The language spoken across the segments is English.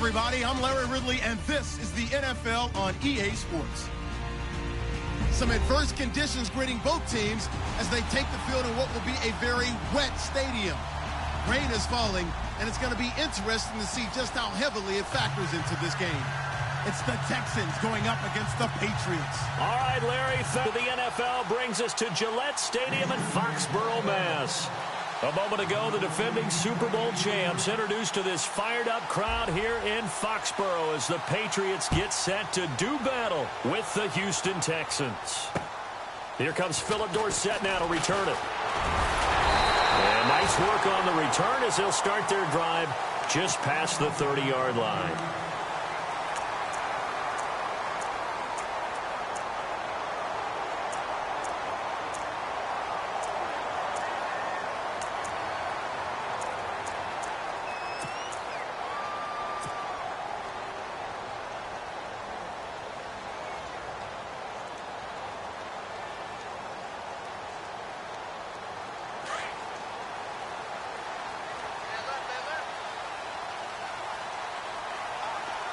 everybody. I'm Larry Ridley, and this is the NFL on EA Sports. Some adverse conditions greeting both teams as they take the field in what will be a very wet stadium. Rain is falling, and it's going to be interesting to see just how heavily it factors into this game. It's the Texans going up against the Patriots. All right, Larry, the NFL brings us to Gillette Stadium in Foxborough, Mass. A moment ago, the defending Super Bowl champs introduced to this fired-up crowd here in Foxborough as the Patriots get set to do battle with the Houston Texans. Here comes Philip Dorsett now to return it. And nice work on the return as they'll start their drive just past the 30-yard line.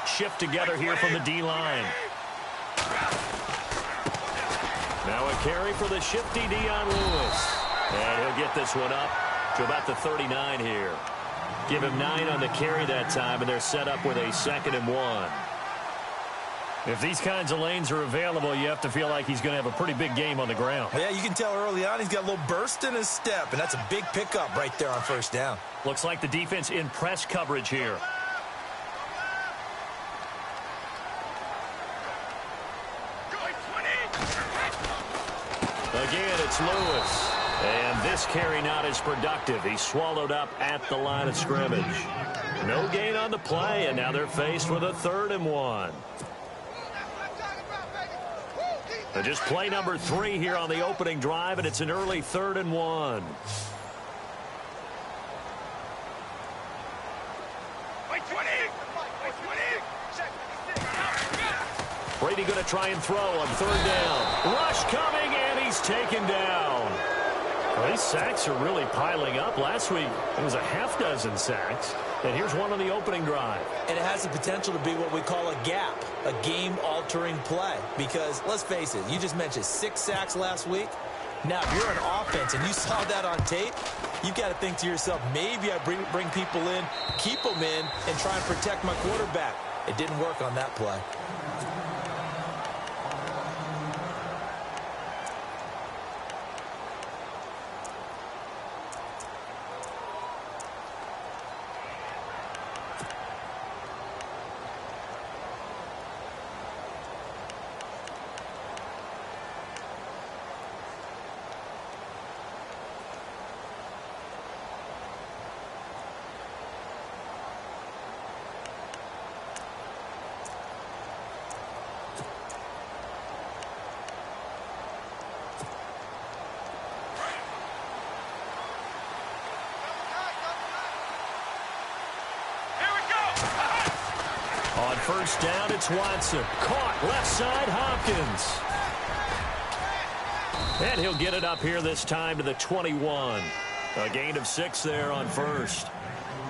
Shift together here from the D-line. Now a carry for the shifty Dion Lewis. And he'll get this one up to about the 39 here. Give him 9 on the carry that time, and they're set up with a 2nd and 1. If these kinds of lanes are available, you have to feel like he's going to have a pretty big game on the ground. Yeah, you can tell early on he's got a little burst in his step, and that's a big pickup right there on first down. Looks like the defense in press coverage here. Again, it's Lewis. And this carry not as productive. He's swallowed up at the line of scrimmage. No gain on the play, and now they're faced with a 3rd and 1. And just play number 3 here on the opening drive, and it's an early 3rd and 1. Brady going to try and throw on 3rd down. Rush coming, and he's taken down. Well, these sacks are really piling up. Last week, it was a half-dozen sacks. And here's one on the opening drive. And it has the potential to be what we call a gap, a game-altering play. Because, let's face it, you just mentioned 6 sacks last week. Now, if you're an offense and you saw that on tape, you've got to think to yourself, maybe I bring people in, keep them in, and try and protect my quarterback. It didn't work on that play. On first down, it's Watson. Caught left side, Hopkins. And he'll get it up here this time to the 21. A gain of 6 there on first.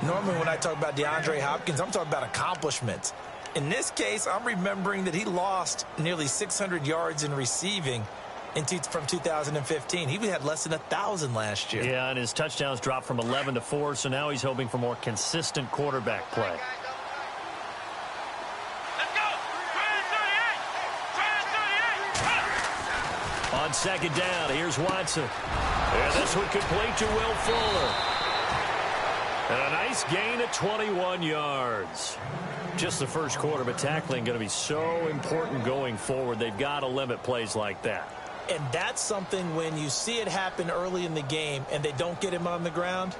Normally when I talk about DeAndre Hopkins, I'm talking about accomplishments. In this case, I'm remembering that he lost nearly 600 yards in receiving from 2015. He had less than 1,000 last year. Yeah, and his touchdowns dropped from 11 to 4, so now he's hoping for more consistent quarterback play. On 2nd down, here's Watson. And this one complete to Will Fuller. And a nice gain of 21 yards. Just the first quarter, but tackling going to be so important going forward. They've got to limit plays like that. And that's something when you see it happen early in the game and they don't get him on the ground,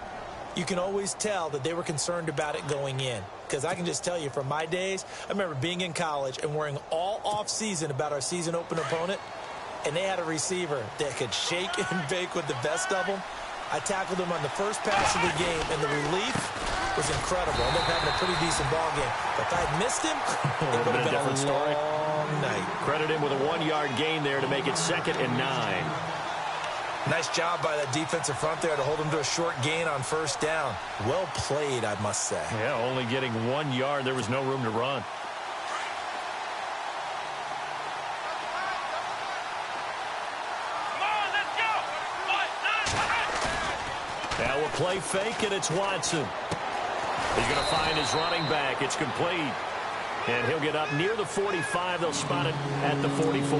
you can always tell that they were concerned about it going in. Because I can just tell you from my days, I remember being in college and worrying all off-season about our season open opponent. And they had a receiver that could shake and bake with the best of them. I tackled him on the first pass of the game, and the relief was incredible. I ended up having a pretty decent ball game. But if I had missed him, it would have been a different long night. Credit him with a 1-yard gain there to make it 2nd and 9. Nice job by that defensive front there to hold him to a short gain on first down. Well played, I must say. Yeah, only getting 1 yard. There was no room to run. Now we'll play fake, and it's Watson. He's going to find his running back. It's complete. And he'll get up near the 45. They'll spot it at the 44.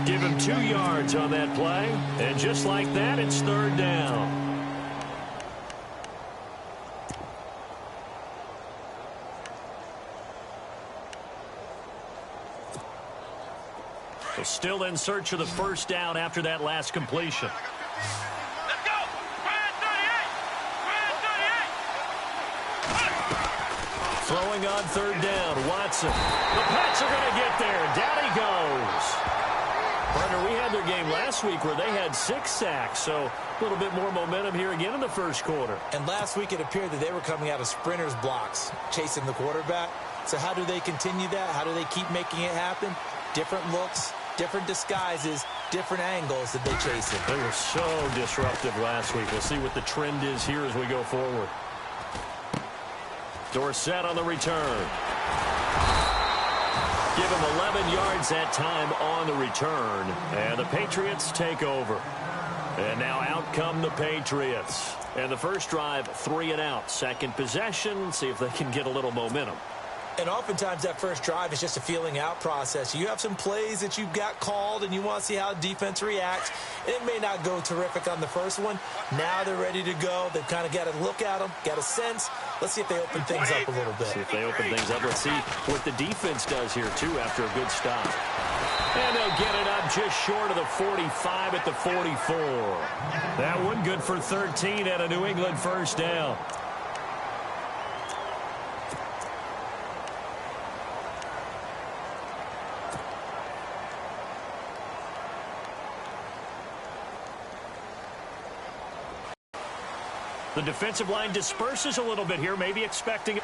Give him 2 yards on that play. And just like that, it's third down. So still in search of the first down after that last completion. Throwing on third down, Watson. The Pats are going to get there. Down he goes. Partner, we had their game last week where they had 6 sacks, so a little bit more momentum here again in the first quarter. And last week it appeared that they were coming out of sprinters blocks, chasing the quarterback. So how do they continue that? How do they keep making it happen? Different looks, different disguises, different angles that they chase it. They were so disruptive last week. We'll see what the trend is here as we go forward. Dorsett on the return. Give him 11 yards that time on the return. And the Patriots take over. And now out come the Patriots. And the first drive, 3 and out. Second possession, see if they can get a little momentum. And oftentimes that first drive is just a feeling out process. You have some plays that you've got called and you want to see how defense reacts. It may not go terrific on the first one. Now they're ready to go. They've kind of got to look at them, got a sense. Let's see if they open things up a little bit. See if they open things up. Let's see what the defense does here, too, after a good stop. And they'll get it up just short of the 45 at the 44. That one good for 13 at a New England first down. The defensive line disperses a little bit here, maybe expecting it.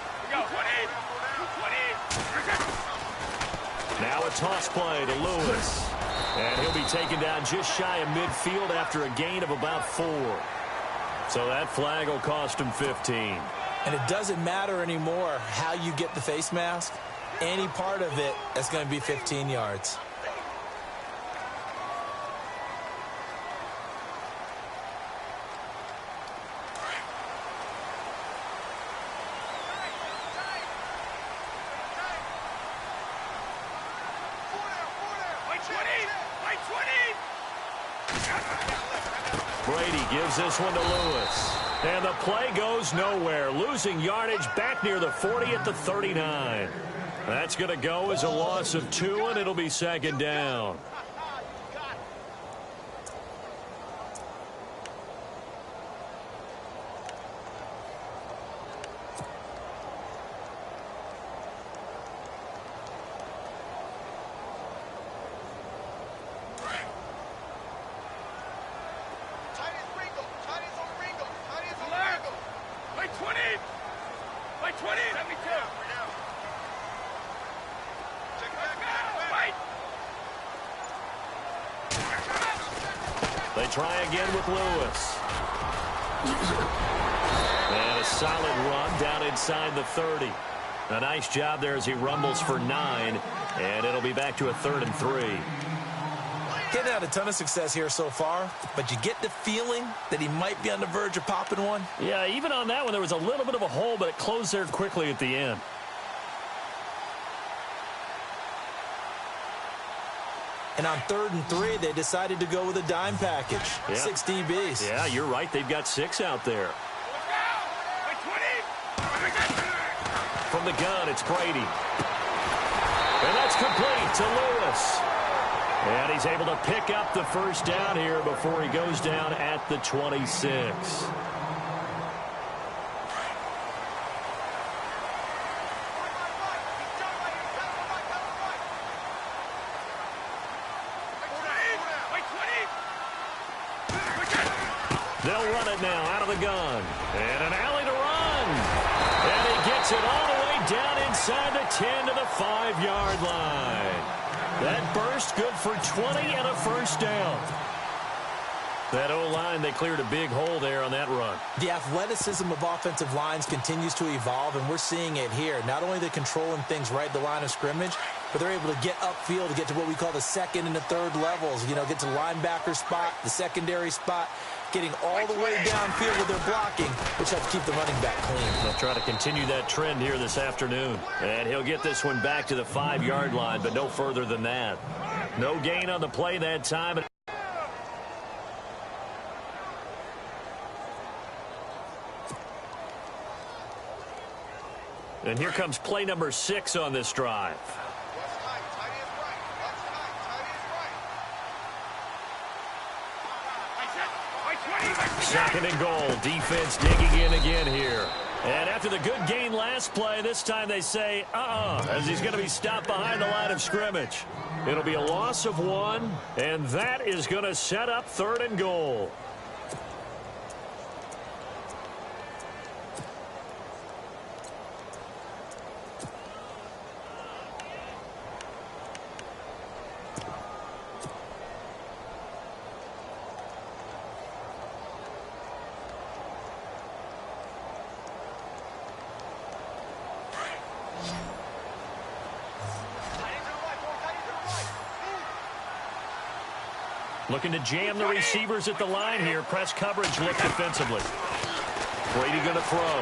Now a toss play to Lewis. And he'll be taken down just shy of midfield after a gain of about 4. So that flag will cost him 15. And it doesn't matter anymore how you get the face mask. Any part of it, that's going to be 15 yards. Brady gives this one to Lewis. And the play goes nowhere. Losing yardage back near the 40 at the 39. That's going to go as a loss of 2, and it'll be second down. They try again with Lewis. And a solid run down inside the 30. A nice job there as he rumbles for 9. And it'll be back to a 3rd and 3. Getting out a ton of success here so far, but you get the feeling that he might be on the verge of popping one. Yeah, even on that one, there was a little bit of a hole, but it closed there quickly at the end. And on 3rd and 3, they decided to go with a dime package. Yeah. 6 DBs. Yeah, you're right. They've got 6 out there. From the gun, it's Brady. And that's complete to Lewis. And he's able to pick up the first down here before he goes down at the 26. They'll run it now out of the gun. And an alley to run. And he gets it all the way down inside the 10 to the 5-yard line. That burst good for 20 and a first down. That O-line, they cleared a big hole there on that run. The athleticism of offensive lines continues to evolve, and we're seeing it here. Not only are they controlling things right at the line of scrimmage, but they're able to get upfield to get to what we call the second and the third levels. You know, get to the linebacker spot, the secondary spot, getting all the way downfield with their blocking, which helps keep the running back clean. They'll try to continue that trend here this afternoon. And he'll get this one back to the 5-yard line, but no further than that. No gain on the play that time. And here comes play number 6 on this drive. Second and goal. Defense digging in again here. And after the good gain last play, this time they say, as he's going to be stopped behind the line of scrimmage. It'll be a loss of 1, and that is going to set up 3rd and goal. Looking to jam the receivers at the line here. Press coverage look defensively. Brady going to throw.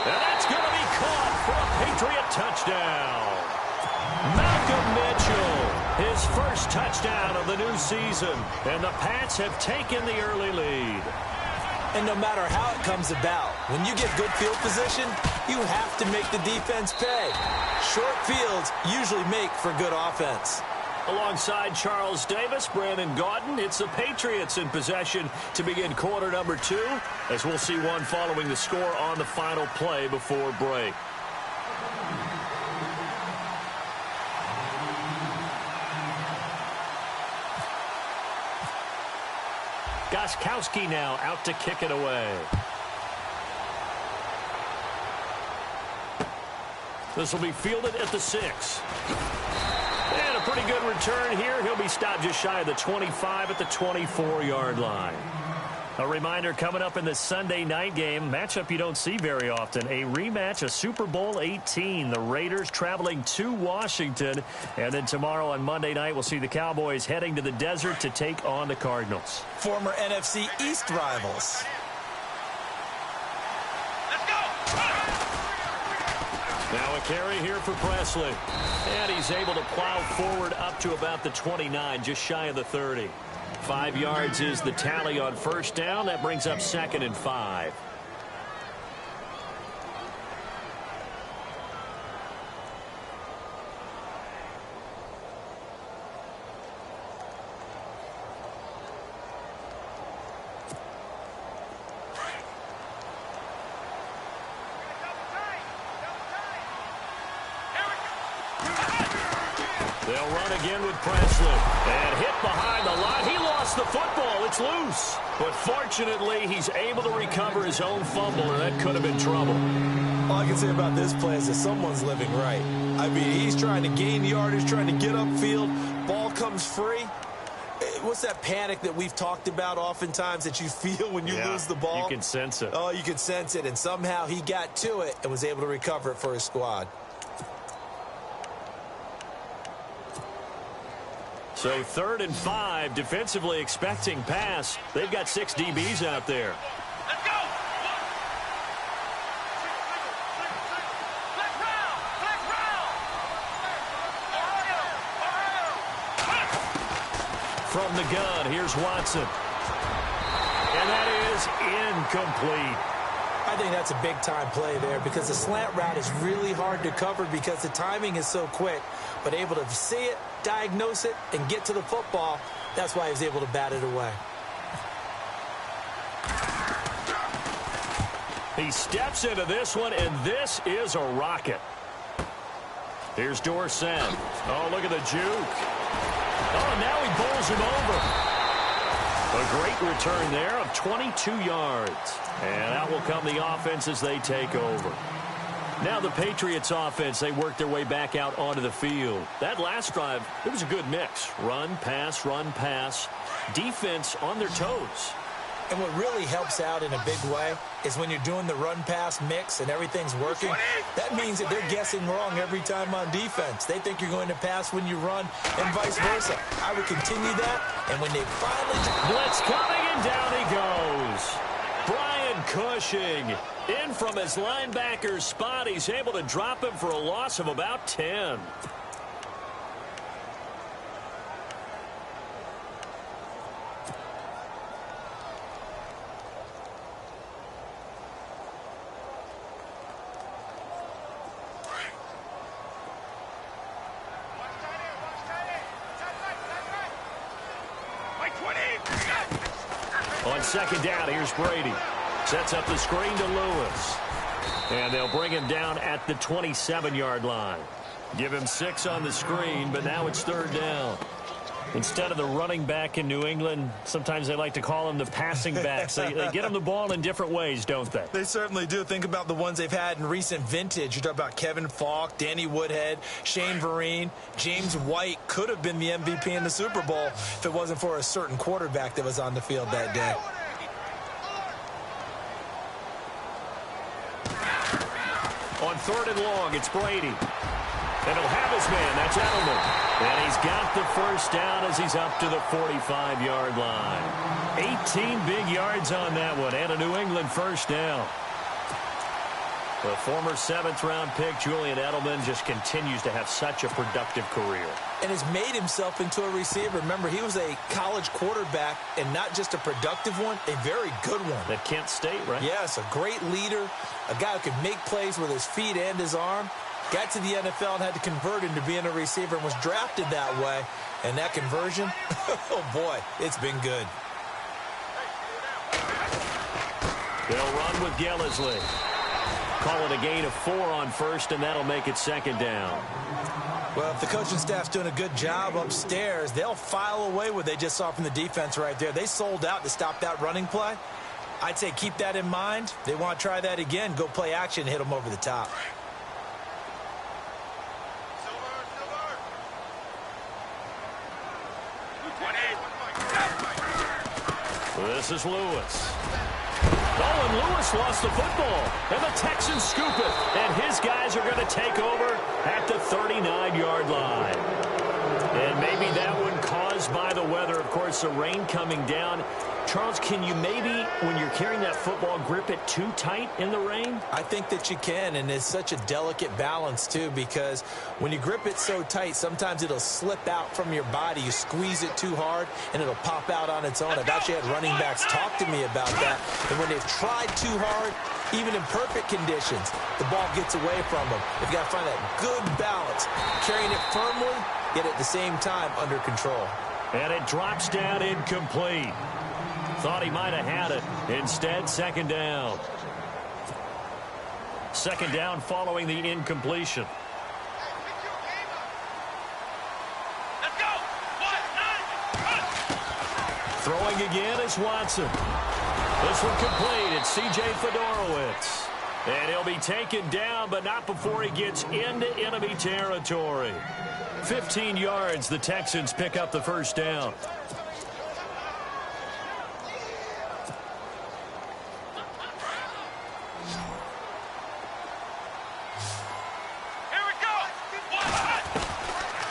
And that's going to be caught for a Patriot touchdown. Malcolm Mitchell, his first touchdown of the new season. And the Pats have taken the early lead. And no matter how it comes about, when you get good field position, you have to make the defense pay. Short fields usually make for good offense. Alongside Charles Davis, Brandon Gaudin, it's the Patriots in possession to begin quarter number 2, as we'll see one following the score on the final play before break. Gostkowski now out to kick it away. This will be fielded at the 6. And a pretty good return here. He'll be stopped just shy of the 25 at the 24-yard line. A reminder coming up in this Sunday night game, matchup you don't see very often, a rematch of Super Bowl 18. The Raiders traveling to Washington. And then tomorrow on Monday night, we'll see the Cowboys heading to the desert to take on the Cardinals. Former NFC East rivals. Now a carry here for Presley. And he's able to plow forward up to about the 29, just shy of the 30. 5 yards is the tally on first down. That brings up 2nd and 5. They'll run again with Presley. And hit behind the line. He lost the football. It's loose. But fortunately, he's able to recover his own fumble, or that could have been trouble. All I can say about this play is that someone's living right. I mean, he's trying to gain yardage, trying to get upfield. Ball comes free. What's that panic that we've talked about oftentimes that you feel when you lose the ball? You can sense it. Oh, you can sense it. And somehow he got to it and was able to recover it for his squad. So 3rd and 5, defensively expecting pass. They've got 6 DBs out there. Let's go! From the gun, here's Watson. And that is incomplete. I think that's a big-time play there because the slant route is really hard to cover because the timing is so quick. But able to see it, diagnose it, and get to the football, that's why he was able to bat it away. He steps into this one, and this is a rocket. Here's Dorsett. Oh, look at the juke. Oh, now he bowls him over. A great return there of 22 yards. And out will come the offense as they take over. Now the Patriots offense, they work their way back out onto the field. That last drive, it was a good mix. Run, pass, defense on their toes. And what really helps out in a big way is when you're doing the run-pass mix and everything's working, that means that they're guessing wrong every time on defense. They think you're going to pass when you run and vice versa. I would continue that, and when they finally... Blitz coming, and down he goes. Brian Cushing in from his linebacker's spot. He's able to drop him for a loss of about 10. On second down, here's Brady. Sets up the screen to Lewis. And they'll bring him down at the 27-yard line. Give him 6 on the screen, but now it's third down. Instead of the running back in New England, sometimes they like to call them the passing backs. They get them the ball in different ways, don't they? They certainly do. Think about the ones they've had in recent vintage. You talk about Kevin Falk, Danny Woodhead, Shane Vereen, James White could have been the MVP in the Super Bowl if it wasn't for a certain quarterback that was on the field that day. On third and long, it's Brady. And he'll have his man. That's Edelman. And he's got the first down as he's up to the 45-yard line. 18 big yards on that one. And a New England first down. The former 7th-round pick, Julian Edelman, just continues to have such a productive career. And has made himself into a receiver. Remember, he was a college quarterback, and not just a productive one, a very good one. At Kent State, right? Yes, a great leader, a guy who could make plays with his feet and his arm. Got to the NFL and had to convert into being a receiver and was drafted that way. And that conversion, oh boy, it's been good. They'll run with Gillislee. Call it a gain of 4 on first, and that'll make it second down. Well, if the coaching staff's doing a good job upstairs, they'll file away what they just saw from the defense right there. They sold out to stop that running play. I'd say keep that in mind. They want to try that again. Go play action and hit them over the top. This is Lewis. Oh, and Lewis lost the football. And the Texans scoop it. And his guys are going to take over at the 39-yard line. And maybe that one caused by the weather. Of course, the rain coming down. Charles, can you maybe, when you're carrying that football, grip it too tight in the rain? I think that you can, and it's such a delicate balance, too, because when you grip it so tight, sometimes it'll slip out from your body. You squeeze it too hard, and it'll pop out on its own. I've actually had running backs talk to me about that, and when they've tried too hard, even in perfect conditions, the ball gets away from them. They've got to find that good balance, carrying it firmly, yet at the same time under control. And it drops down incomplete. Thought he might have had it. Instead, second down. Second down following the incompletion. Let's go. Throwing again is Watson. This one complete. It's C.J. Fedorowicz. And he'll be taken down, but not before he gets into enemy territory. 15 yards, the Texans pick up the first down.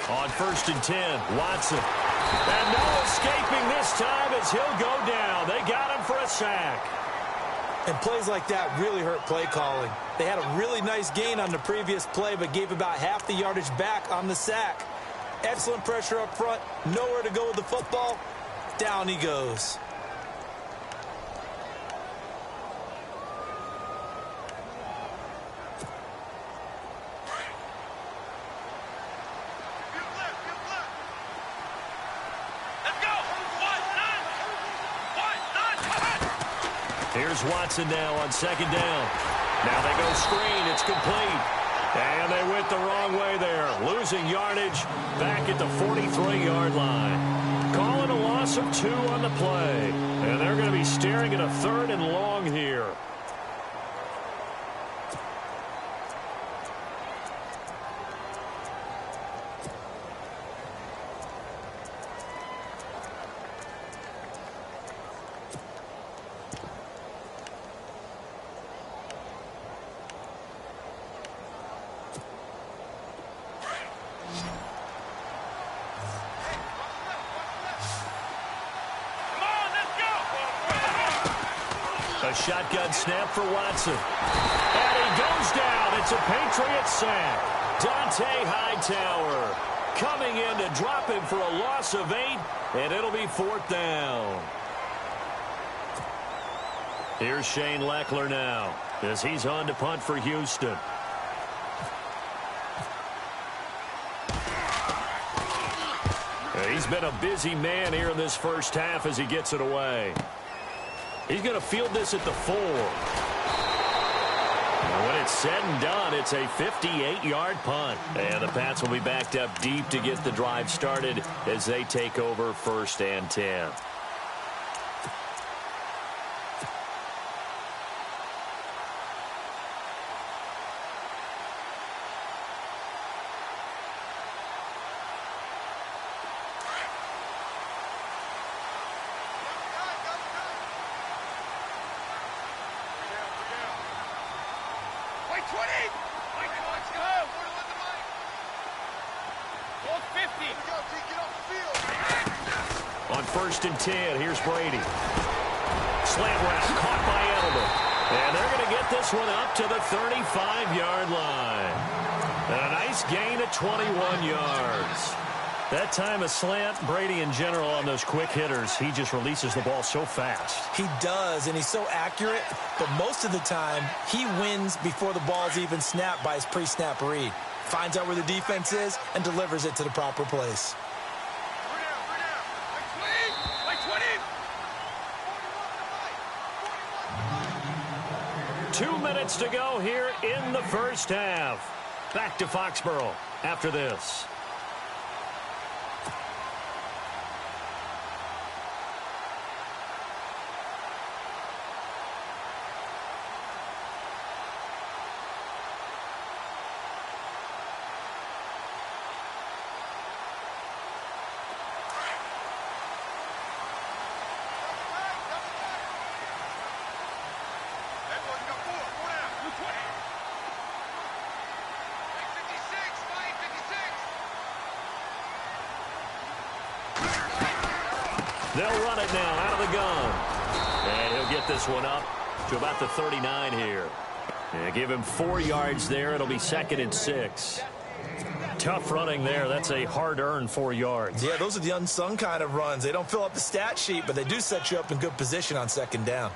On 1st and 10, Watson. And no escaping this time as he'll go down. They got him for a sack. And plays like that really hurt play calling. They had a really nice gain on the previous play, but gave about half the yardage back on the sack. Excellent pressure up front. Nowhere to go with the football. Down he goes. Here's Watson now on second down. Now they go screen. It's complete. And they went the wrong way there. Losing yardage back at the 43-yard line. Calling a loss of 2 on the play. And they're going to be staring at a 3rd and long here. A shotgun snap for Watson. And he goes down. It's a Patriot sack. Dante Hightower coming in to drop him for a loss of 8, and it'll be 4th down. Here's Shane Leckler now as he's on to punt for Houston. He's been a busy man here in this first half as he gets it away. He's going to field this at the 4. When it's said and done, it's a 58-yard punt. And the Pats will be backed up deep to get the drive started as they take over 1st and 10. On 1st and 10, here's Brady. Slant route caught by Edelman. And they're going to get this one up to the 35-yard line. And a nice gain of 21 yards. That time a slant, Brady in general on those quick hitters, he just releases the ball so fast. He does, and he's so accurate, but most of the time he wins before the ball's even snapped by his pre-snap read. Finds out where the defense is and delivers it to the proper place. 2 minutes to go here in the first half. Back to Foxborough after this. They'll run it now out of the gun. And he'll get this one up to about the 39 here. And give him 4 yards there. It'll be 2nd and 6. Tough running there. That's a hard-earned 4 yards. Yeah, those are the unsung kind of runs. They don't fill up the stat sheet, but they do set you up in good position on 2nd down.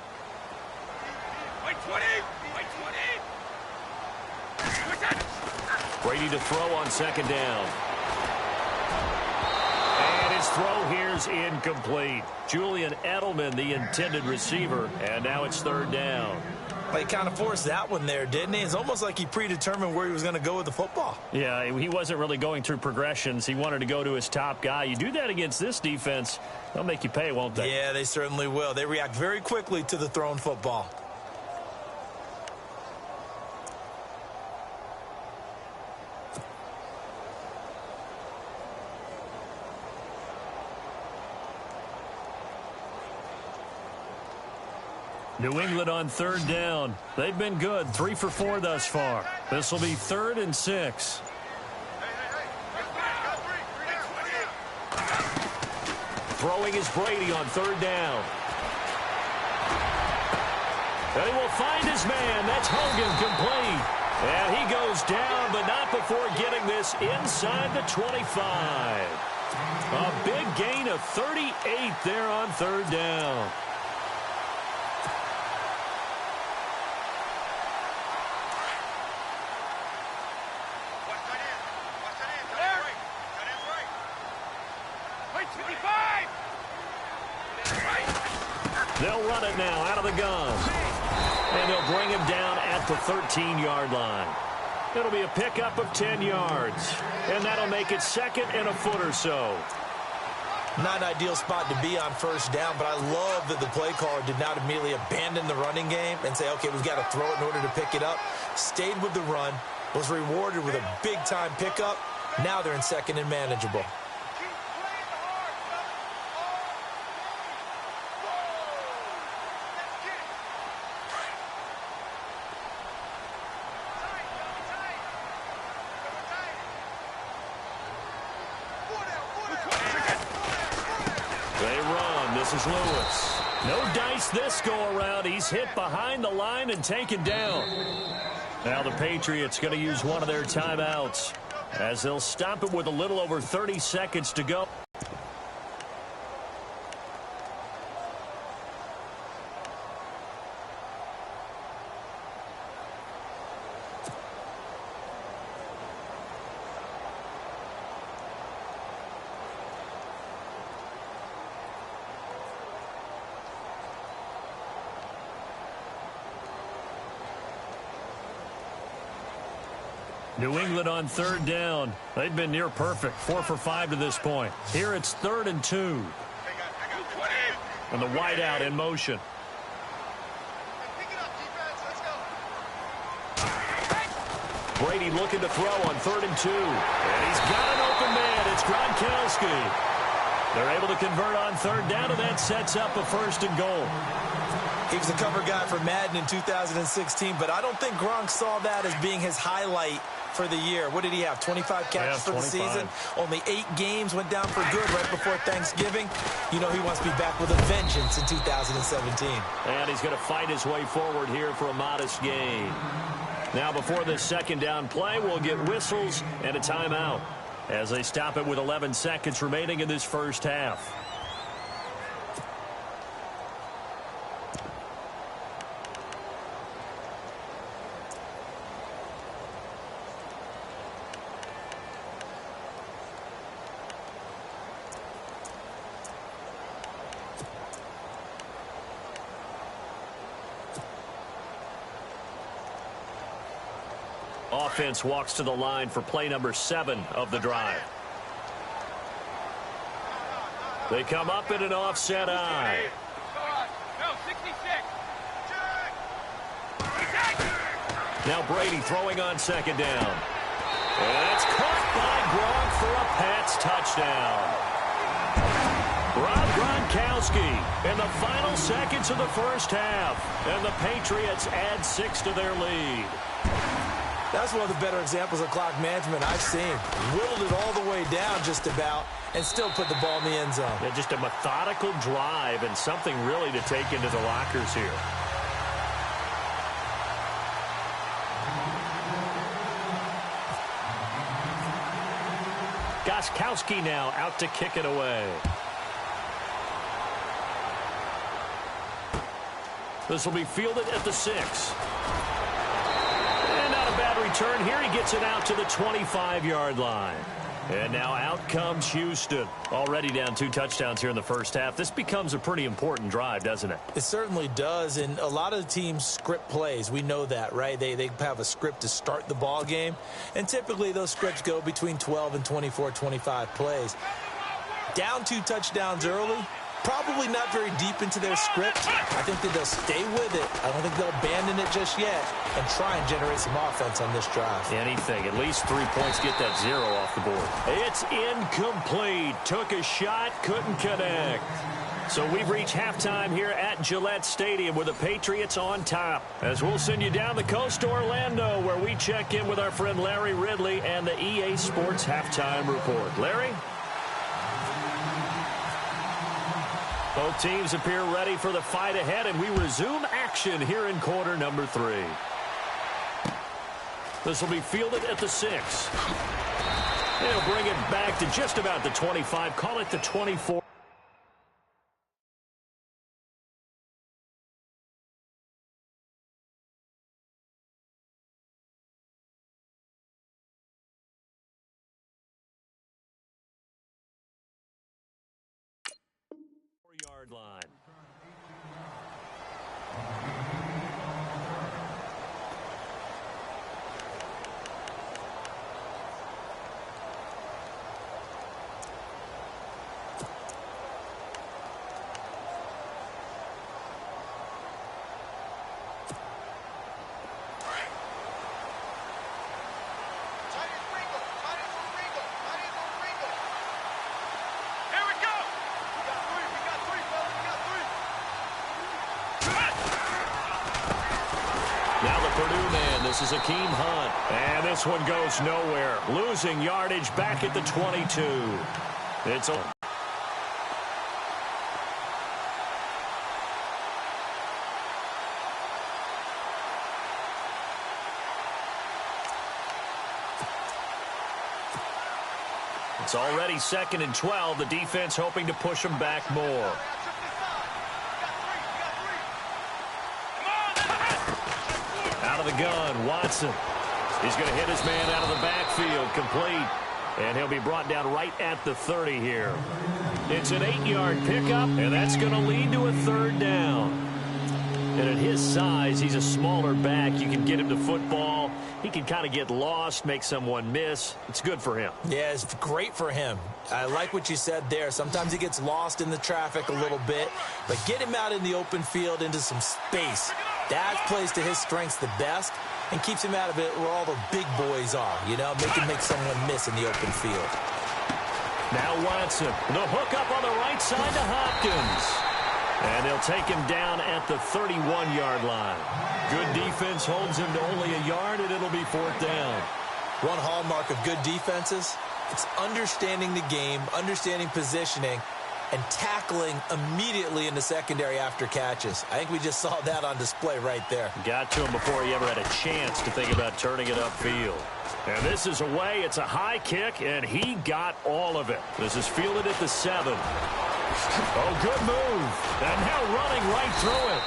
Brady to throw on 2nd down. His throw here's incomplete. Julian Edelman, the intended receiver, and now it's 3rd down. Well, he kind of forced that one there, didn't he? It's almost like he predetermined where he was going to go with the football. Yeah, he wasn't really going through progressions. He wanted to go to his top guy. You do that against this defense, they'll make you pay, won't they? Yeah, they certainly will. They react very quickly to the thrown football. New England on 3rd down. They've been good, 3 for 4 thus far. This will be 3rd and 6. Throwing is Brady on 3rd down. And he will find his man. That's Hogan complete. And he goes down, but not before getting this inside the 25. A big gain of 38 there on 3rd down. They'll run it now out of the gun. And they'll bring him down at the 13-yard line. It'll be a pickup of 10 yards. And that'll make it 2nd and a foot or so. Not an ideal spot to be on 1st down, but I love that the play caller did not immediately abandon the running game and say, okay, we've got to throw it in order to pick it up. Stayed with the run, was rewarded with a big-time pickup. Now they're in 2nd and manageable. They run. This is Lewis. No dice this go-around. He's hit behind the line and taken down. Now the Patriots going to use one of their timeouts as they'll stop it with a little over 30 seconds to go. New England on third down. They've been near perfect, 4 for 5 to this point. Here it's 3rd and 2. And the wideout in motion. Brady looking to throw on 3rd and 2. And he's got an open man. It's Gronkowski. They're able to convert on 3rd down, and that sets up a 1st and goal. He was a cover guy for Madden in 2016, but I don't think Gronk saw that as being his highlight for the year. What did he have, 25 catches for the season? Only 8 games, went down for good right before Thanksgiving. You know he wants to be back with a vengeance in 2017. And he's going to fight his way forward here for a modest gain. Now before this 2nd down play, we'll get whistles and a timeout as they stop it with 11 seconds remaining in this first half. Offense walks to the line for play number 7 of the drive. They come up in an offset eye. Now Brady throwing on 2nd down. And it's caught by Gronk for a Pats touchdown. Rob Gronkowski in the final seconds of the first half. And the Patriots add 6 to their lead. That's one of the better examples of clock management I've seen. Whittled it all the way down just about and still put the ball in the end zone. Yeah, just a methodical drive and something really to take into the lockers here. Gronkowski now out to kick it away. This will be fielded at the 6. Bad return here. He gets it out to the 25-yard line. And now out comes Houston. Already down 2 touchdowns here in the first half. This becomes a pretty important drive, doesn't it? It certainly does. And a lot of the teams script plays. We know that, right? They have a script to start the ball game. And typically those scripts go between 12 and 24, 25 plays. Down 2 touchdowns early. Probably not very deep into their script. I think that they'll stay with it. I don't think they'll abandon it just yet and try and generate some offense on this drive. Anything. At least 3 points, get that 0 off the board. It's incomplete. Took a shot, couldn't connect. So we've reached halftime here at Gillette Stadium with the Patriots on top. As we'll send you down the coast to Orlando, where we check in with our friend Larry Ridley and the EA Sports Halftime Report. Larry? Both teams appear ready for the fight ahead, and we resume action here in quarter number 3. This will be fielded at the 6. They'll bring it back to just about the 25. Call it the 24. Yard line. This is Akeem Hunt, and this one goes nowhere. Losing yardage back at the 22. It's on. It's already 2nd and 12. The defense hoping to push them back more. Out of the gun, Watson. He's going to hit his man out of the backfield, complete. And he'll be brought down right at the 30 here. It's an 8-yard pickup, and that's going to lead to a 3rd down. And at his size, he's a smaller back. You can get him to football. He can kind of get lost, make someone miss. It's good for him. Yeah, it's great for him. I like what you said there. Sometimes he gets lost in the traffic a little bit, but get him out in the open field into some space. That plays to his strengths the best and keeps him out of it where all the big boys are, you know, make someone miss in the open field. Now Watson, the hook up on the right side to Hopkins. And they'll take him down at the 31-yard line. Good defense holds him to only a yard, and it'll be 4th down. One hallmark of good defenses, it's understanding the game, understanding positioning, and tackling immediately in the secondary after catches. I think we just saw that on display right there. Got to him before he ever had a chance to think about turning it upfield. And this is away. It's a high kick, and he got all of it. This is fielded at the 7. Oh, good move. And now running right through it.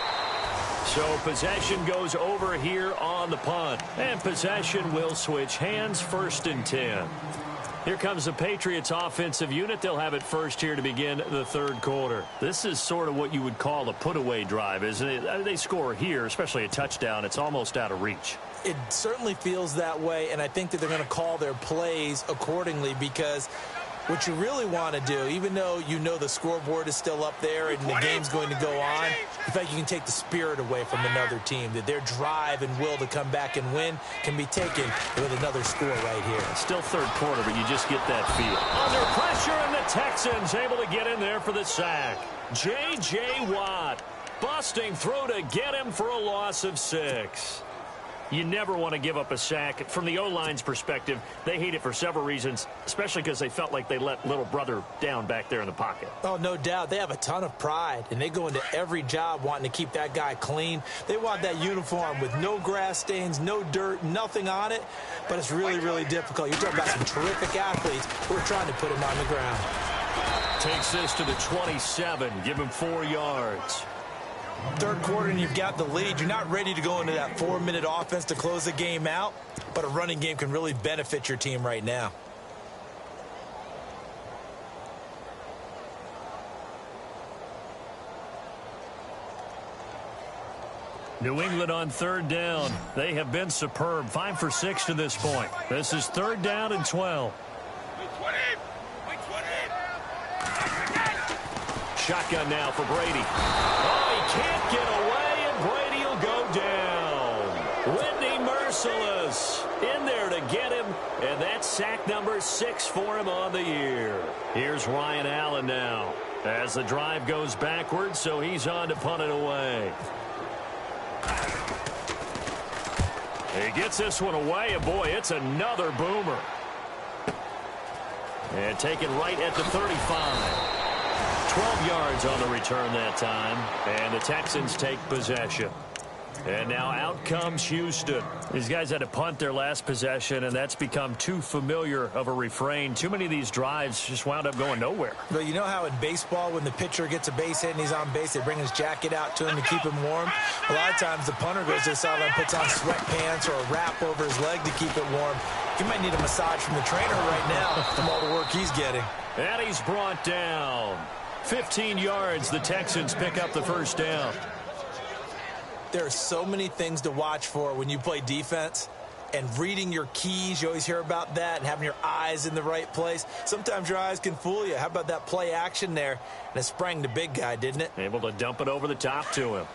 So possession goes over here on the punt. And possession will switch hands, 1st and 10. Here comes the Patriots offensive unit. They'll have it first here to begin the 3rd quarter. This is sort of what you would call a put-away drive, isn't it? They score here, especially a touchdown. It's almost out of reach. It certainly feels that way, and I think that they're going to call their plays accordingly because what you really want to do, even though you know the scoreboard is still up there and the game's going to go on, in fact, you can take the spirit away from another team, that their drive and will to come back and win can be taken with another score right here. It's still 3rd quarter, but you just get that feel. Under pressure, and the Texans able to get in there for the sack. J.J. Watt busting through to get him for a loss of 6. You never want to give up a sack. From the O-line's perspective, they hate it for several reasons, especially because they felt like they let little brother down back there in the pocket. Oh, no doubt. They have a ton of pride, and they go into every job wanting to keep that guy clean. They want that uniform with no grass stains, no dirt, nothing on it, but it's really, really difficult. You're talking about some terrific athletes who are trying to put him on the ground. Takes this to the 27. Give him 4 yards. 3rd quarter and you've got the lead. You're not ready to go into that 4-minute offense to close the game out, but a running game can really benefit your team right now. New England on 3rd down. They have been superb. 5 for 6 to this point. This is 3rd down and 12. Shotgun now for Brady. Can't get away, and Brady will go down. Whitney merciless in there to get him, and that's sack number 6 for him on the year. Here's Ryan Allen now as the drive goes backwards, so he's on to punt it away. He gets this one away, and boy, it's another boomer. And taken right at the 35. 12 yards on the return that time, and the Texans take possession. And now out comes Houston. These guys had to punt their last possession, and that's become too familiar of a refrain. Too many of these drives just wound up going nowhere. But you know how in baseball, when the pitcher gets a base hit and he's on base, they bring his jacket out to him to keep him warm? A lot of times the punter goes to the sideline, puts on sweatpants or a wrap over his leg to keep it warm. He might need a massage from the trainer right now from all the work he's getting. And he's brought down. 15 yards, the Texans pick up the 1st down. There are so many things to watch for when you play defense, and reading your keys, you always hear about that, and having your eyes in the right place. Sometimes your eyes can fool you. How about that play action there? And it sprang the big guy, didn't it? Able to dump it over the top to him.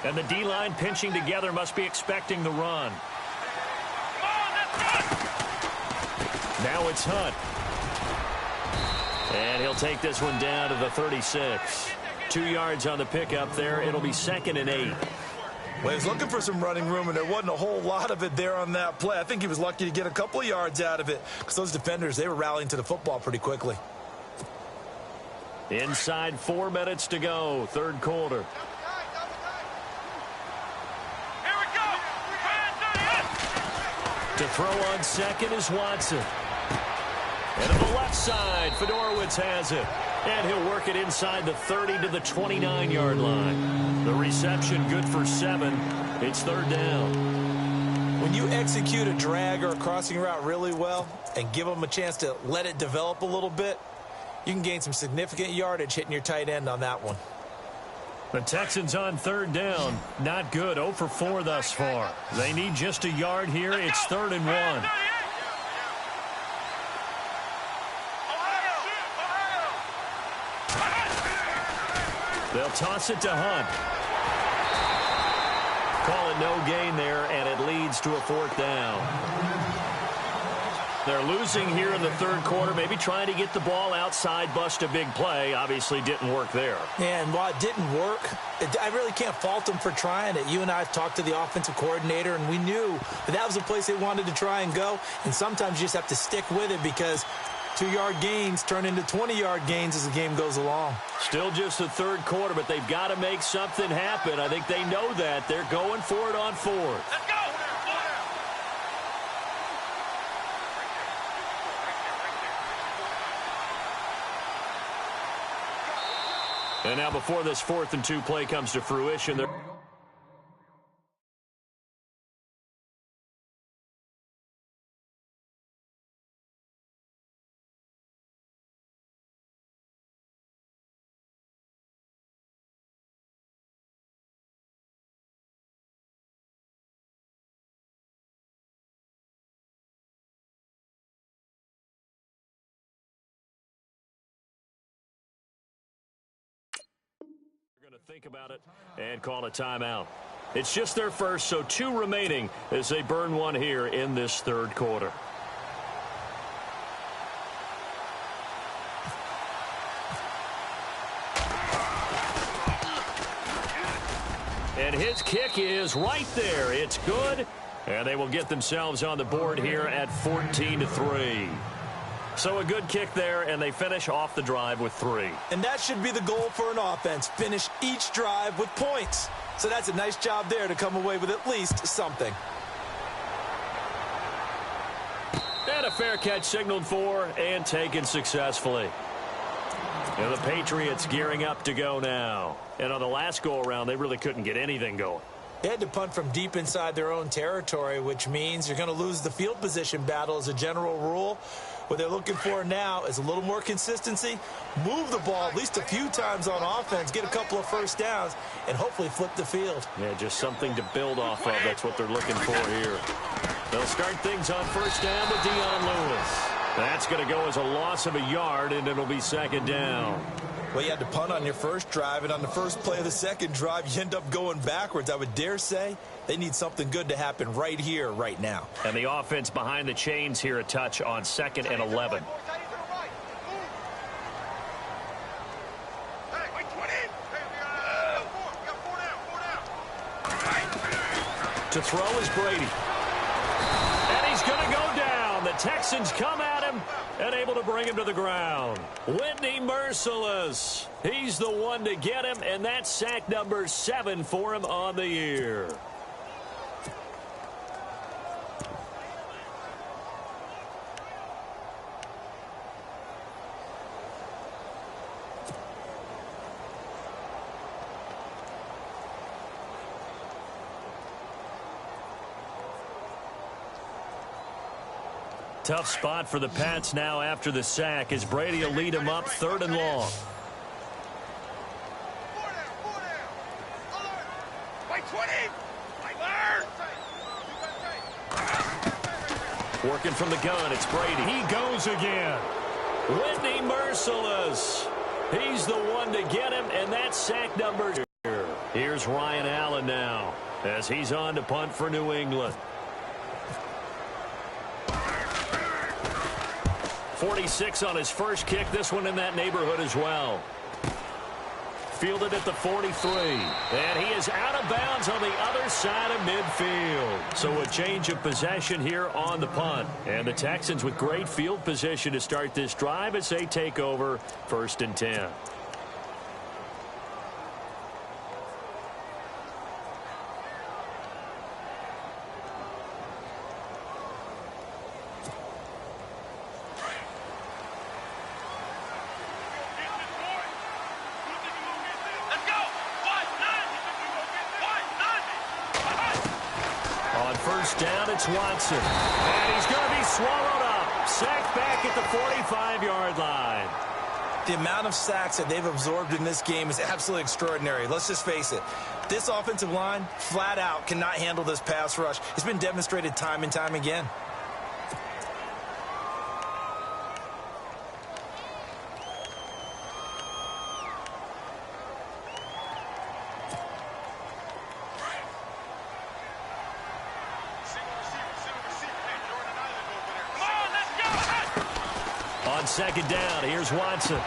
And the D-line pinching together must be expecting the run. Now it's Hunt. And he'll take this one down to the 36. 2 yards on the pickup there. It'll be 2nd and 8. Well, he was looking for some running room, and there wasn't a whole lot of it there on that play. I think he was lucky to get a couple of yards out of it because those defenders, they were rallying to the football pretty quickly. Inside 4 minutes to go, 3rd quarter. Here we go. To throw on 2nd is Watson. left side. Fedorowicz has it. And he'll work it inside the 30 to the 29-yard line. The reception good for 7. It's third down. When you execute a drag or a crossing route really well and give them a chance to let it develop a little bit, you can gain some significant yardage hitting your tight end on that one. The Texans on third down. Not good. 0 for 4 thus far. They need just a yard here. It's 3rd and 1. They'll toss it to Hunt. Call it no gain there, and it leads to a 4th down. They're losing here in the third quarter, maybe trying to get the ball outside, bust a big play. Obviously didn't work there. Yeah, and while it didn't work, I really can't fault them for trying it. You and I have talked to the offensive coordinator, and we knew that was a place they wanted to try and go. And sometimes you just have to stick with it because 2-yard gains turn into 20-yard gains as the game goes along. Still just the third quarter, but they've got to make something happen. I think they know that. They're going for it on 4th. Let's go! And now before this 4th and 2 play comes to fruition, they're going to think about it and call a timeout. It's just their first, so 2 remaining as they burn one here in this third quarter. And his kick is right there. It's good, and they will get themselves on the board here at 14-3. So a good kick there, and they finish off the drive with 3. And that should be the goal for an offense, finish each drive with points. So that's a nice job there to come away with at least something. And a fair catch signaled for and taken successfully. And the Patriots gearing up to go now. And on the last go-around, they really couldn't get anything going. They had to punt from deep inside their own territory, which means you're going to lose the field position battle as a general rule. What they're looking for now is a little more consistency, move the ball at least a few times on offense, get a couple of first downs, and hopefully flip the field. Yeah, just something to build off of. That's what they're looking for here. They'll start things on first down with Dion Lewis. That's going to go as a loss of a yard, and it'll be 2nd down. Well, you had to punt on your first drive, and on the first play of the second drive, you end up going backwards. I would dare say they need something good to happen right here, right now. And the offense behind the chains here, a touch on 2nd and 11. To throw is Brady. And he's going to go down. The Texans come at him and able to bring him to the ground. Whitney Merciless. He's the one to get him, and that's sack number 7 for him on the year. Tough spot for the Pats now after the sack as Brady will lead him up 3rd and long. Working from the gun, it's Brady. He goes again. Whitney Merciless. He's the one to get him, and that's sack number 2. Here's Ryan Allen now as he's on to punt for New England. 46 on his first kick. This one in that neighborhood as well. Fielded at the 43. And he is out of bounds on the other side of midfield. So a change of possession here on the punt. And the Texans with great field position to start this drive as they take over 1st and 10. on first down, it's Watson. And he's going to be swallowed up. Sacked back at the 45-yard line. The amount of sacks that they've absorbed in this game is absolutely extraordinary. Let's just face it. This offensive line, flat out, cannot handle this pass rush. It's been demonstrated time and time again. On second down, here's Watson.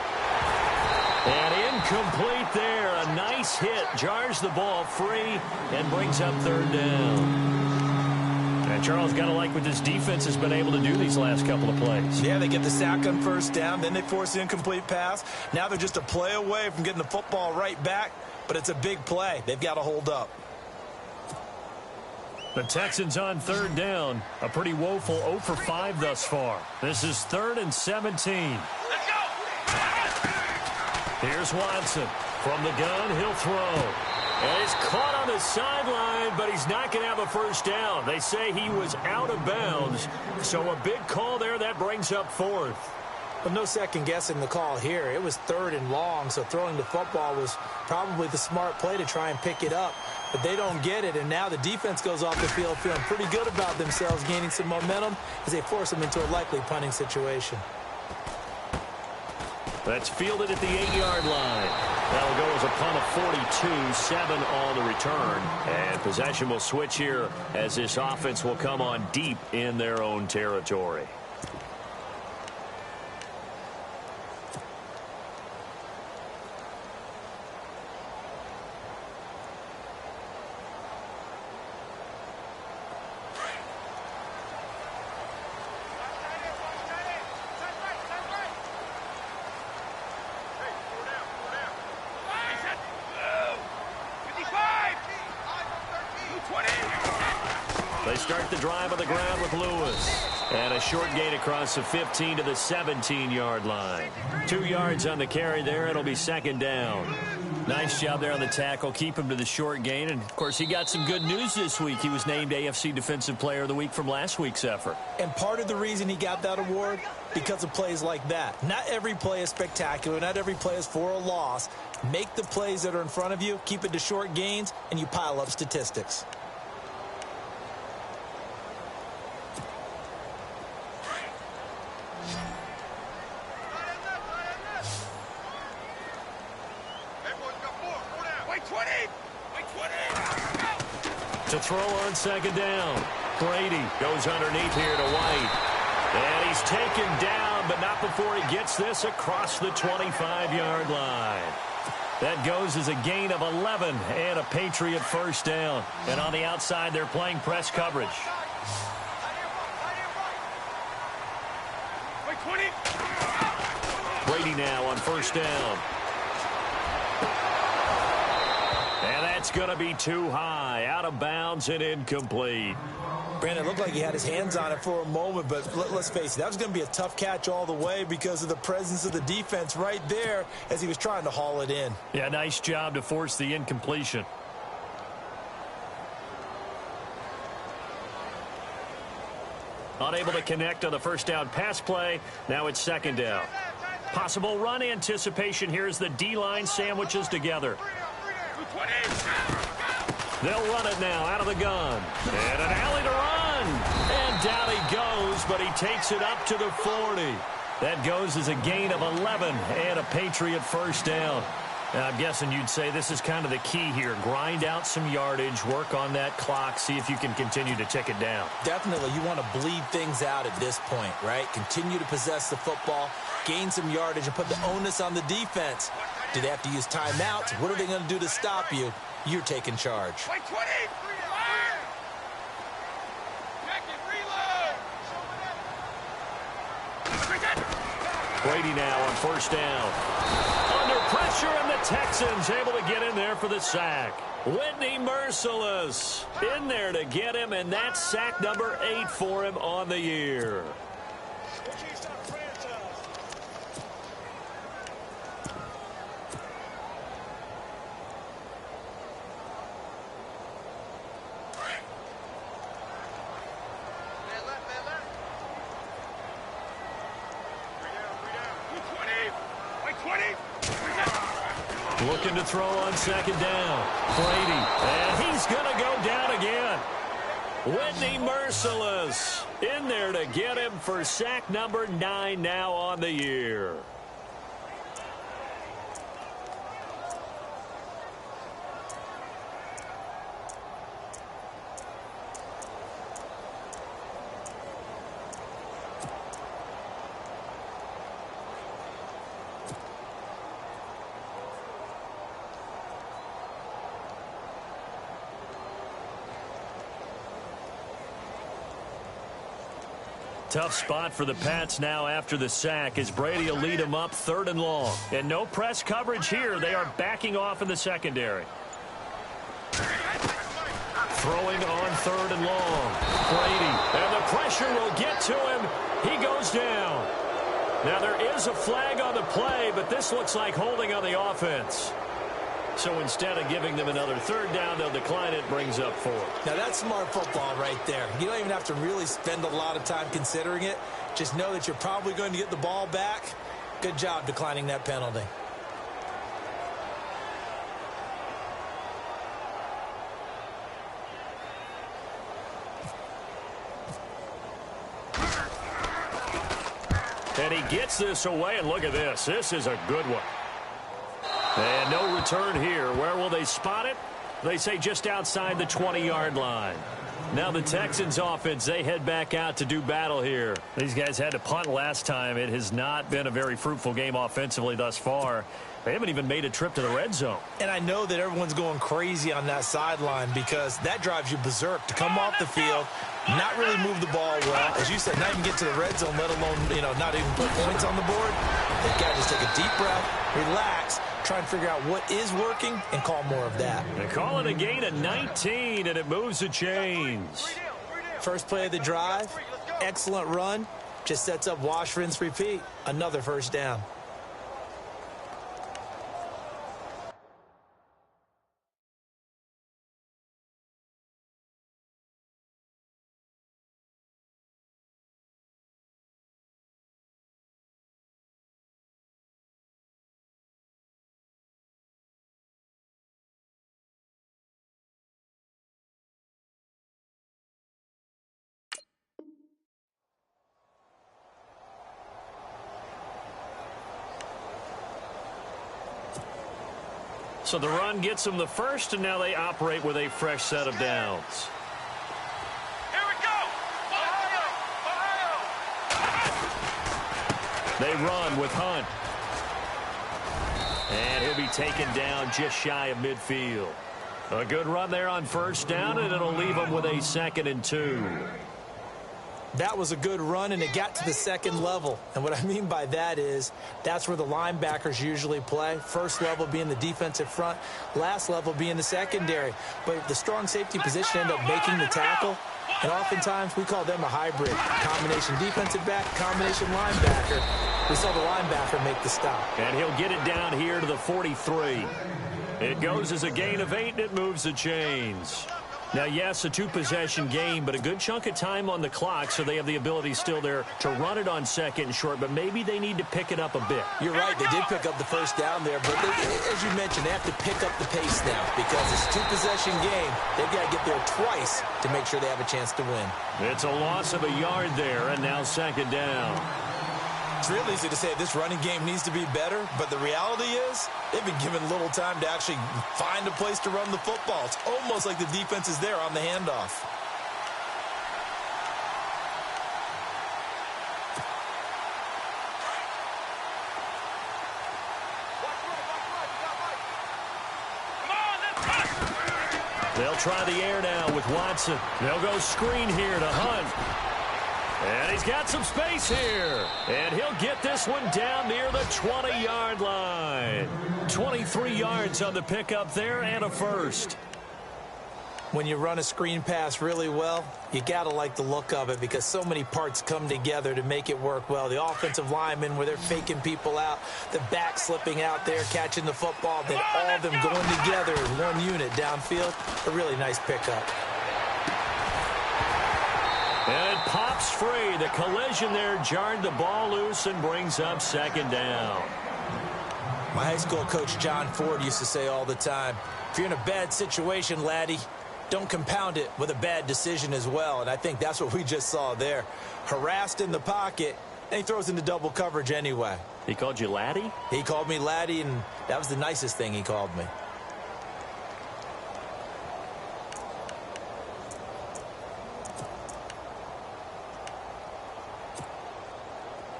And incomplete there. A nice hit. Jars the ball free and brings up third down. And Charles, got to like what this defense has been able to do these last couple of plays. Yeah, they get the sack on first down. Then they force the incomplete pass. Now they're just a play away from getting the football right back. But it's a big play. They've got to hold up. The Texans on third down. A pretty woeful 0 for 5 thus far. This is 3rd and 17. Let's go! Here's Watson. From the gun, he'll throw. And he's caught on the sideline, but he's not going to have a first down. They say he was out of bounds. So a big call there. That brings up 4th. But no second guessing the call here. It was 3rd and long, so throwing the football was probably the smart play to try and pick it up. But they don't get it, and now the defense goes off the field feeling pretty good about themselves, gaining some momentum as they force them into a likely punting situation. That's fielded at the 8-yard line. That'll go as a punt of 42, 7 on the return. And possession will switch here as this offense will come on deep in their own territory. They start the drive on the ground with Lewis. And a short gain across the 15 to the 17-yard line. 2 yards on the carry there. It'll be second down. Nice job there on the tackle. Keep him to the short gain. And, of course, he got some good news this week. He was named AFC Defensive Player of the Week from last week's effort. And part of the reason he got that award, because of plays like that. Not every play is spectacular. Not every play is for a loss. Make the plays that are in front of you, keep it to short gains, and you pile up statistics. To throw on second down. Brady goes underneath here to White. And he's taken down, but not before he gets this across the 25-yard line. That goes as a gain of 11 and a Patriot first down. And on the outside, they're playing press coverage. Brady now on first down. And that's going to be too high, out of bounds and incomplete. Brandon, it looked like he had his hands on it for a moment, but let's face it, that was going to be a tough catch all the way because of the presence of the defense right there as he was trying to haul it in. Yeah, nice job to force the incompletion. Unable to connect on the first down pass play. Now it's second down. Possible run anticipation. Here's the D-line sandwiches together. They'll run it now out of the gun. And an alley to run. And down he goes, but he takes it up to the 40. That goes as a gain of 11 and a Patriot first down. Now, I'm guessing you'd say this is kind of the key here. Grind out some yardage, work on that clock, see if you can continue to tick it down. Definitely. You want to bleed things out at this point, right? Continue to possess the football, gain some yardage, and put the onus on the defense. Do they have to use timeouts? What are they going to do to stop you? You're taking charge. Brady now on first down. Under pressure, and the Texans able to get in there for the sack. Whitney Merciless in there to get him, and that's sack number 8 for him on the year. Looking to throw on second down. Brady, and he's going to go down again. Whitney Merciless in there to get him for sack number 9 now on the year. Tough spot for the Pats now after the sack as Brady will lead them up 3rd and long. And no press coverage here. They are backing off in the secondary. Throwing on 3rd and long. Brady, and the pressure will get to him. He goes down. Now there is a flag on the play, but this looks like holding on the offense. So instead of giving them another 3rd down, they'll decline it, brings up 4. Now that's smart football right there. You don't even have to really spend a lot of time considering it. Just know that you're probably going to get the ball back. Good job declining that penalty. And he gets this away, and look at this. This is a good one. And no return here. Where will they spot it? They say just outside the 20-yard line. Now the Texans offense, they head back out to do battle here. These guys had to punt last time. It has not been a very fruitful game offensively thus far. They haven't even made a trip to the red zone. And I know that everyone's going crazy on that sideline because that drives you berserk to come off the field, not really move the ball well. As you said, not even get to the red zone, let alone, not even put points on the board. They've got to just take a deep breath, relax, try and figure out what is working and call more of that. They call it a gain of 19, and it moves the chains. First play of the drive, excellent run, just sets up wash, rinse, repeat. Another 1st down. So the run gets them the first, and now they operate with a fresh set of downs. Here we go! Ohio! They run with Hunt. And he'll be taken down just shy of midfield. A good run there on 1st down, and it'll leave them with a 2nd and 2. That was a good run, and it got to the 2nd level. And what I mean by that is that's where the linebackers usually play. First level being the defensive front, last level being the secondary. But the strong safety position ended up making the tackle. And oftentimes we call them a hybrid. Combination defensive back, combination linebacker. We saw the linebacker make the stop. And he'll get it down here to the 43. It goes as a gain of 8, and it moves the chains. Now, yes, a 2-possession game, but a good chunk of time on the clock, so they have the ability still there to run it on 2nd and short, but maybe they need to pick it up a bit. You're right. They did pick up the 1st down there, but as you mentioned, they have to pick up the pace now because it's a 2-possession game. They've got to get there twice to make sure they have a chance to win. It's a loss of a yard there, and now 2nd down. It's real easy to say this running game needs to be better, but the reality is they've been given little time to actually find a place to run the football. It's almost like the defense is there on the handoff. They'll try the air now with Watson. They'll go screen here to Hunt. And he's got some space here. And he'll get this one down near the 20-yard line. 23 yards on the pickup there and a 1st. When you run a screen pass really well, you got to like the look of it because so many parts come together to make it work well. The offensive linemen where they're faking people out, the back slipping out there, catching the football, then all of them going together as one unit downfield. A really nice pickup. And it pops free. The collision there jarred the ball loose and brings up 2nd down. My high school coach, John Ford, used to say all the time, if you're in a bad situation, laddie, don't compound it with a bad decision as well. And I think that's what we just saw there. Harassed in the pocket, and he throws into double coverage anyway. He called you laddie? He called me laddie, and that was the nicest thing he called me.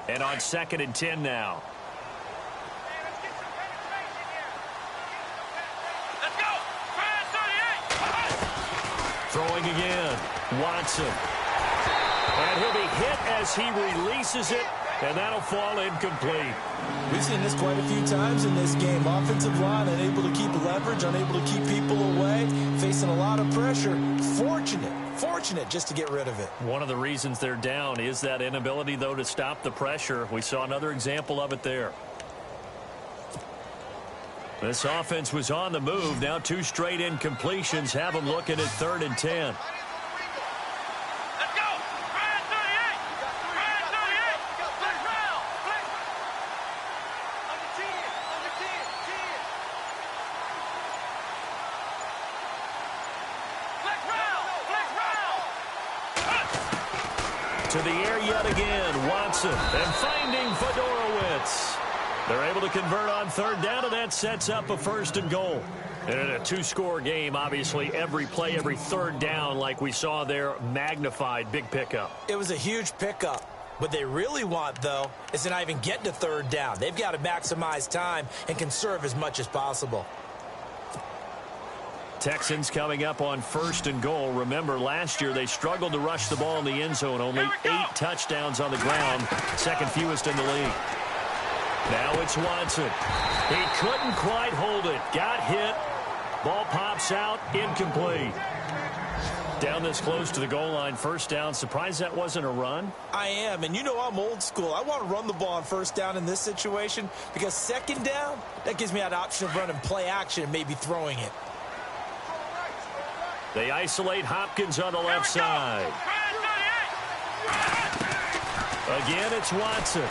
And on 2nd and 10 now. Let's go. Throwing again. Watson. And he'll be hit as he releases it, and that'll fall incomplete. We've seen this quite a few times in this game. Offensive line unable to keep leverage, unable to keep people away, facing a lot of pressure. Fortunate just to get rid of it. One of the reasons they're down is that inability, though, to stop the pressure. We saw another example of it there. This offense was on the move. Now 2 straight incompletions have them looking at 3rd and 10. Let's go. Ryan 38. Ryan 38. Flex round. Flex. Under 10. Under 10. 10. Flex round. Flex round. To the air yet again. Watson. And finding Fedorowicz. They're able to convert on 3rd down, and that sets up a 1st and goal. And in a 2-score game, obviously, every play, every 3rd down, like we saw there, magnified. Big pickup. It was a huge pickup. What they really want, though, is to not even get to 3rd down. They've got to maximize time and conserve as much as possible. Texans coming up on 1st and goal. Remember, last year they struggled to rush the ball in the end zone. Only 8 touchdowns on the ground, 2nd fewest in the league. Now it's Watson. He couldn't quite hold it. Got hit. Ball pops out. Incomplete. Down this close to the goal line. 1st down. Surprised that wasn't a run? I am, and you know I'm old school. I want to run the ball on 1st down in this situation because 2nd down, that gives me that option of running play action and maybe throwing it. They isolate Hopkins on the left side. Again, it's Watson.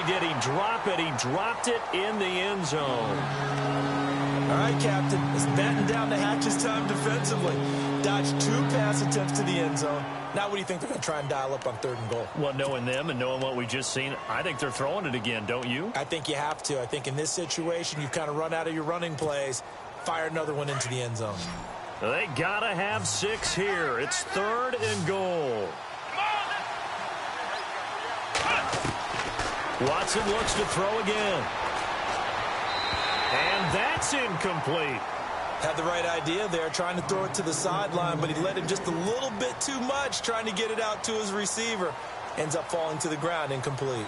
Did he drop it? He dropped it in the end zone. All right, Captain. It's batten down the hatches time defensively. Dodged 2 pass attempts to the end zone. Now what do you think they're going to try and dial up on 3rd and goal? Well, knowing them and knowing what we just seen, I think they're throwing it again, don't you? I think you have to. I think in this situation, you've kind of run out of your running plays. Fire another one into the end zone. They got to have 6 here. It's 3rd and goal. Watson looks to throw again. And that's incomplete. Had the right idea there, trying to throw it to the sideline, but he let him just a little bit too much, trying to get it out to his receiver. Ends up falling to the ground, incomplete.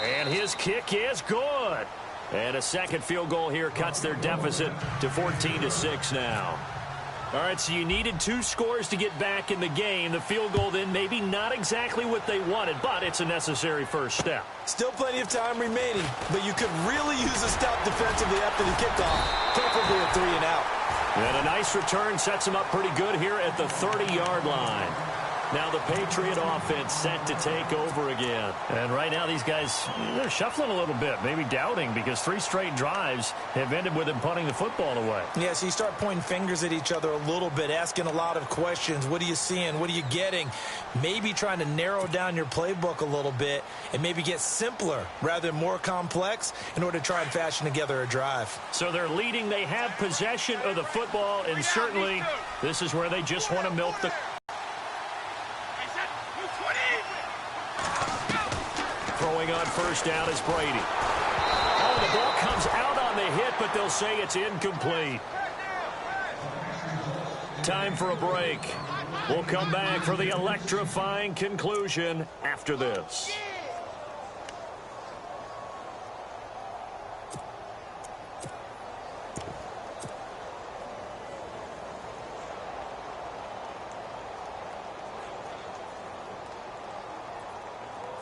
And his kick is good. And a 2nd field goal here cuts their deficit to 14-6 now. All right, so you needed 2 scores to get back in the game. The field goal then maybe not exactly what they wanted, but it's a necessary 1st step. Still plenty of time remaining, but you could really use a stop defensively after the kickoff, preferably a 3 and out. And a nice return sets them up pretty good here at the 30-yard line. Now the Patriot offense set to take over again. And right now these guys, they're shuffling a little bit, maybe doubting, because 3 straight drives have ended with them punting the football away. Yeah, so you start pointing fingers at each other a little bit, asking a lot of questions. What are you seeing? What are you getting? Maybe trying to narrow down your playbook a little bit and maybe get simpler rather than more complex in order to try and fashion together a drive. So they're leading. They have possession of the football, and certainly this is where they just want to milk the... Throwing on 1st down is Brady. Oh, the ball comes out on the hit, but they'll say it's incomplete. Time for a break. We'll come back for the electrifying conclusion after this.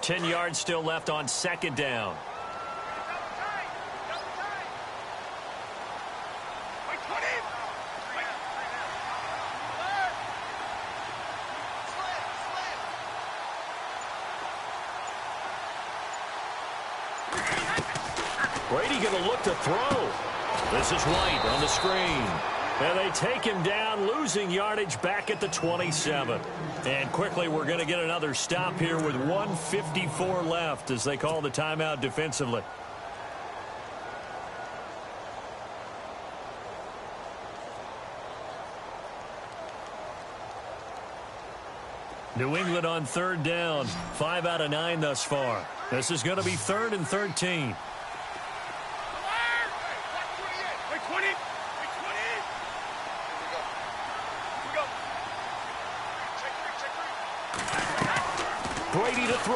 Ten yards still left on 2nd down. Brady going to look to throw. This is White on the screen. And they take him down, losing yardage back at the 27. And quickly, we're going to get another stop here with 1:54 left as they call the timeout defensively. New England on third down. 5 out of 9 thus far. This is going to be 3rd and 13. Brady to throw.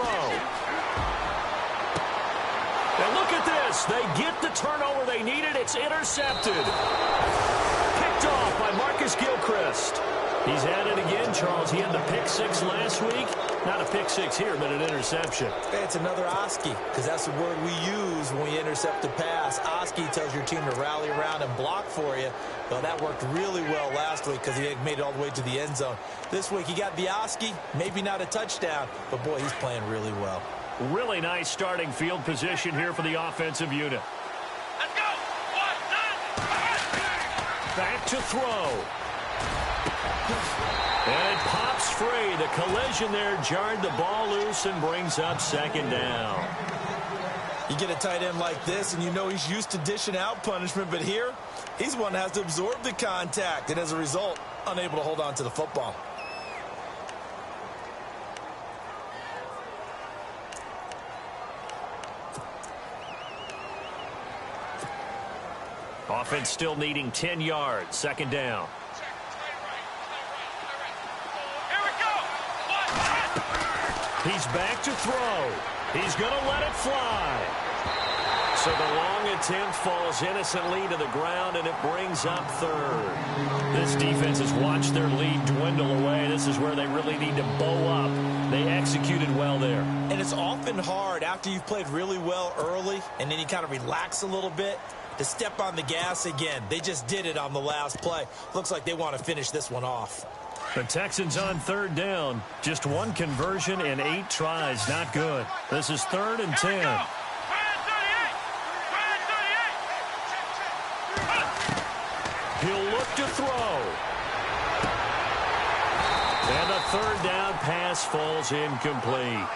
And look at this. They get the turnover they needed. It's intercepted. Picked off by Marcus Gilchrist. He's had it again, Charles. He had the pick 6 last week. Not a pick 6 here, but an interception. Hey, it's another Oski, because that's the word we use when we intercept a pass. Oski tells your team to rally around and block for you. Well, that worked really well last week because he made it all the way to the end zone. This week, he got the Oski, maybe not a touchdown, but, boy, he's playing really well. Really nice starting field position here for the offensive unit. Let's go. 1, 9. Back to throw. And it pops free. The collision there jarred the ball loose and brings up 2nd down. You get a tight end like this, and you know he's used to dishing out punishment, but here, he's one that has to absorb the contact, and as a result, unable to hold on to the football. Offense still needing 10 yards. 2nd down. He's back to throw. He's going to let it fly. So the long attempt falls innocently to the ground, and it brings up 3rd. This defense has watched their lead dwindle away. This is where they really need to bow up. They executed well there. And it's often hard after you've played really well early, and then you kind of relax a little bit, to step on the gas again. They just did it on the last play. Looks like they want to finish this one off. The Texans on 3rd down. Just 1 conversion in 8 tries. Not good. This is 3rd and 10. He'll look to throw. And the 3rd down pass falls incomplete.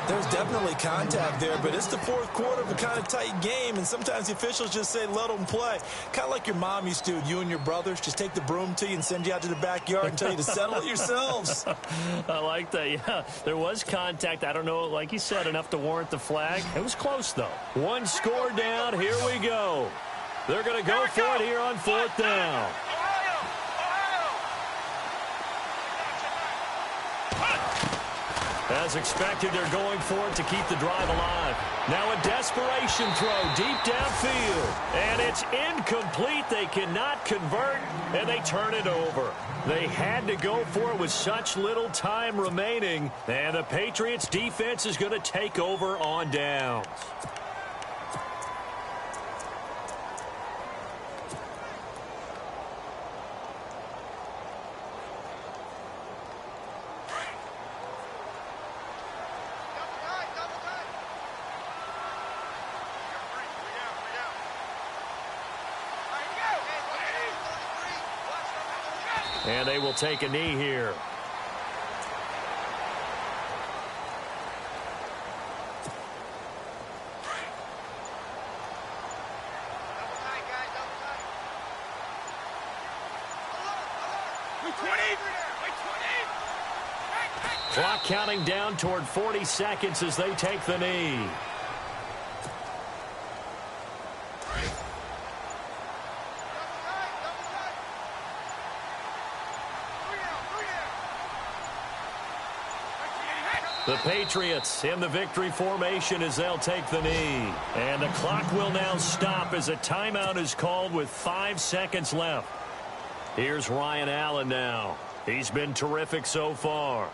There's definitely contact there, but it's the 4th quarter of a kind of tight game, and sometimes the officials just say, let them play. Kind of like your mom used to, you and your brothers, just take the broom to you and send you out to the backyard and tell you to settle it yourselves. I like that, yeah. There was contact. I don't know, like you said, enough to warrant the flag. It was close, though. 1 score down. Here we go. They're going to go for it here on 4th down. As expected, they're going for it to keep the drive alive. Now a desperation throw deep downfield. And it's incomplete. They cannot convert, and they turn it over. They had to go for it with such little time remaining. And the Patriots defense is going to take over on downs. And they will take a knee here. Clock counting down toward 40 seconds as they take the knee. The Patriots in the victory formation as they'll take the knee. And the clock will now stop as a timeout is called with 5 seconds left. Here's Ryan Allen now. He's been terrific so far.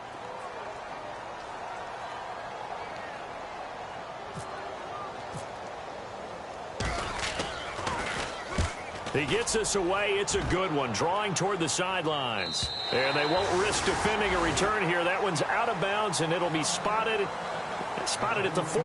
He gets us away. It's a good one, drawing toward the sidelines. And they won't risk defending a return here. That one's out of bounds, and it'll be spotted at the 4.